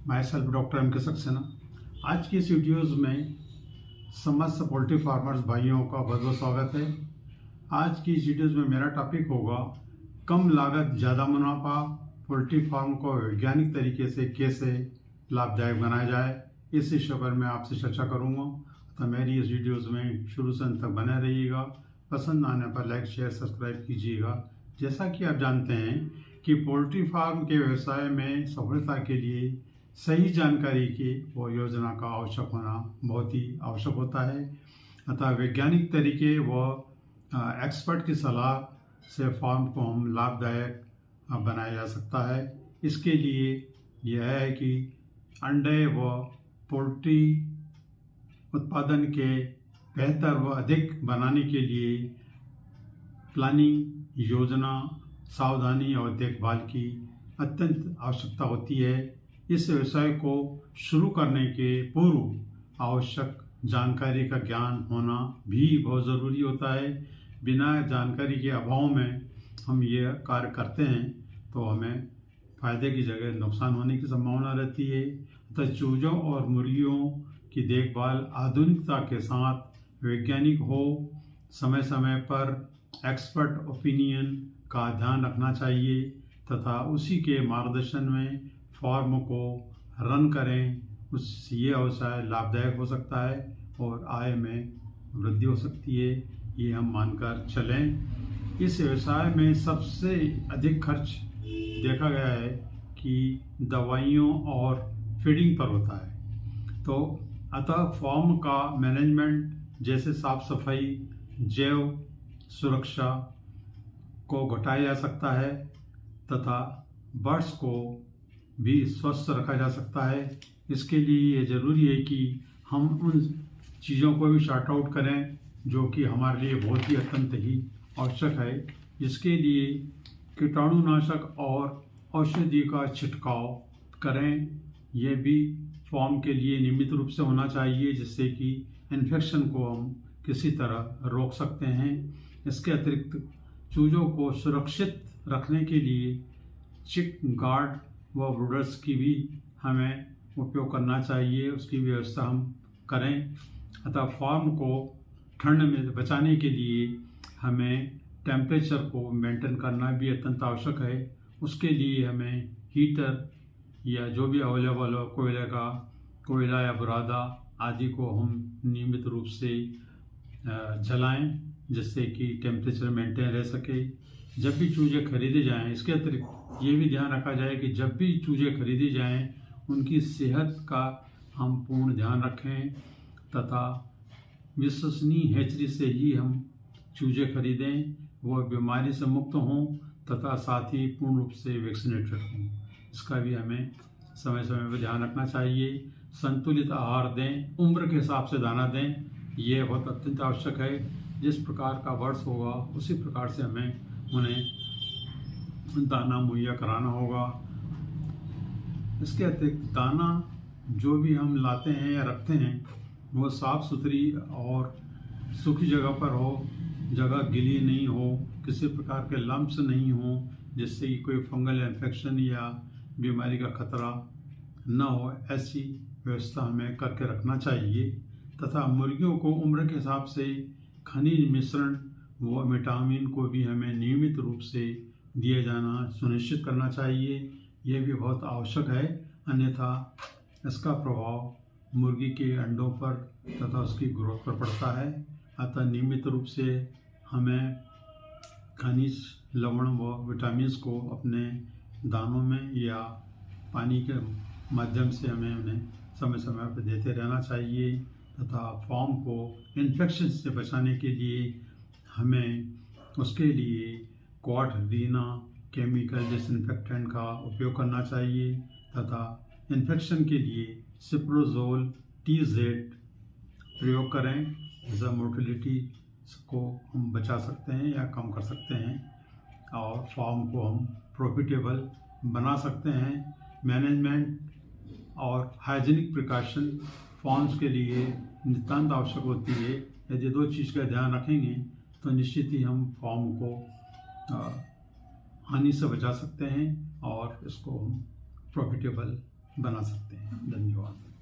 My self doctor M के सक्सेना। आज की इस वीडियोज़ में समस्त पोल्ट्री फार्मर्स भाइयों का बहुत बहुत स्वागत है। आज की इस वीडियोज़ में मेरा टॉपिक होगा कम लागत ज़्यादा मुनाफा, पोल्ट्री फार्म को वैज्ञानिक तरीके से कैसे लाभदायक बनाया जाए। इस विषय पर मैं आपसे चर्चा करूँगा, तो मेरी इस वीडियोज़ में शुरू से अंत तक बने रहिएगा। पसंद आने पर लाइक शेयर सब्सक्राइब कीजिएगा। जैसा कि आप जानते हैं कि पोल्ट्री फार्म के व्यवसाय में सफलता के लिए सही जानकारी की वो योजना का आवश्यक होना बहुत ही आवश्यक होता है। अतः वैज्ञानिक तरीके व एक्सपर्ट की सलाह से फार्म को हम लाभदायक बनाया जा सकता है। इसके लिए यह है कि अंडे व पोल्ट्री उत्पादन के बेहतर व अधिक बनाने के लिए प्लानिंग, योजना, सावधानी और देखभाल की अत्यंत आवश्यकता होती है। इस व्यवसाय को शुरू करने के पूर्व आवश्यक जानकारी का ज्ञान होना भी बहुत ज़रूरी होता है। बिना जानकारी के अभाव में हम ये कार्य करते हैं तो हमें फ़ायदे की जगह नुकसान होने की संभावना रहती है। अतः चूज़ों और मुर्गियों की देखभाल आधुनिकता के साथ वैज्ञानिक हो, समय समय पर एक्सपर्ट ओपिनियन का ध्यान रखना चाहिए तथा उसी के मार्गदर्शन में फार्म को रन करें। उससे ये व्यवसाय लाभदायक हो सकता है और आय में वृद्धि हो सकती है, ये हम मानकर चलें। इस व्यवसाय में सबसे अधिक खर्च देखा गया है कि दवाइयों और फीडिंग पर होता है। तो अतः फार्म का मैनेजमेंट जैसे साफ सफाई, जैव सुरक्षा को घटाया जा सकता है तथा बर्ड्स को भी स्वस्थ रखा जा सकता है। इसके लिए ये ज़रूरी है कि हम उन चीज़ों को भी शार्ट आउट करें जो कि हमारे लिए बहुत ही अत्यंत ही आवश्यक है। जिसके लिए कीटाणुनाशक और औषधि का छिड़काव करें। यह भी फार्म के लिए नियमित रूप से होना चाहिए, जिससे कि इन्फेक्शन को हम किसी तरह रोक सकते हैं। इसके अतिरिक्त चूज़ों को सुरक्षित रखने के लिए चिक गार्ड व ब्रूडर्स की भी हमें उपयोग करना चाहिए, उसकी व्यवस्था हम करें। अतः फार्म को ठंड में बचाने के लिए हमें टेम्परेचर को मेंटेन करना भी अत्यंत आवश्यक है। उसके लिए हमें हीटर या जो भी अवेलेबल हो, कोयला या बुरादा आदि को हम नियमित रूप से जलाएं, जिससे कि टेम्परेचर मेंटेन रह सके। जब भी चूजे खरीदे जाएं, इसके अतिरिक्त ये भी ध्यान रखा जाए कि जब भी चूजे खरीदे जाएं उनकी सेहत का हम पूर्ण ध्यान रखें तथा विश्वसनीय हैचरी से ही हम चूजे खरीदें, वह बीमारी से मुक्त हों तथा साथ ही पूर्ण रूप से वैक्सीनेटेड हों। इसका भी हमें समय समय पर ध्यान रखना चाहिए। संतुलित आहार दें, उम्र के हिसाब से दाना दें, यह बहुत अत्यंत आवश्यक है। जिस प्रकार का वर्ष होगा उसी प्रकार से हमें उन्हें दाना मुहैया कराना होगा। इसके अतिरिक्त दाना जो भी हम लाते हैं या रखते हैं वो साफ़ सुथरी और सूखी जगह पर हो, जगह गीली नहीं हो, किसी प्रकार के लम्प्स नहीं हो, जिससे कि कोई फंगल इन्फेक्शन या बीमारी का खतरा न हो। ऐसी व्यवस्था हमें करके रखना चाहिए तथा मुर्गियों को उम्र के हिसाब से खनिज मिश्रण व विटामिन को भी हमें नियमित रूप से दिया जाना सुनिश्चित करना चाहिए। यह भी बहुत आवश्यक है, अन्यथा इसका प्रभाव मुर्गी के अंडों पर तथा उसकी ग्रोथ पर पड़ता है। अतः नियमित रूप से हमें खनिज, लवण व विटामिन को अपने दानों में या पानी के माध्यम से हमें उन्हें समय समय पर देते रहना चाहिए तथा फार्म को इन्फेक्शन से बचाने के लिए हमें उसके लिए क्वाटरीना केमिकल डिसइंफेक्टेंट का उपयोग करना चाहिए तथा इन्फेक्शन के लिए सिप्रोजोल TZ प्रयोग करें। इससे मोर्टेलिटी को हम बचा सकते हैं या कम कर सकते हैं और फार्म को हम प्रॉफिटेबल बना सकते हैं। मैनेजमेंट और हाइजीनिक प्रिकॉशन फार्म्स के लिए नितांत आवश्यक होती है। यदि दो चीज़ का ध्यान रखेंगे तो निश्चित ही हम फार्म को हानि से बचा सकते हैं और इसको हम प्रॉफिटेबल बना सकते हैं। धन्यवाद।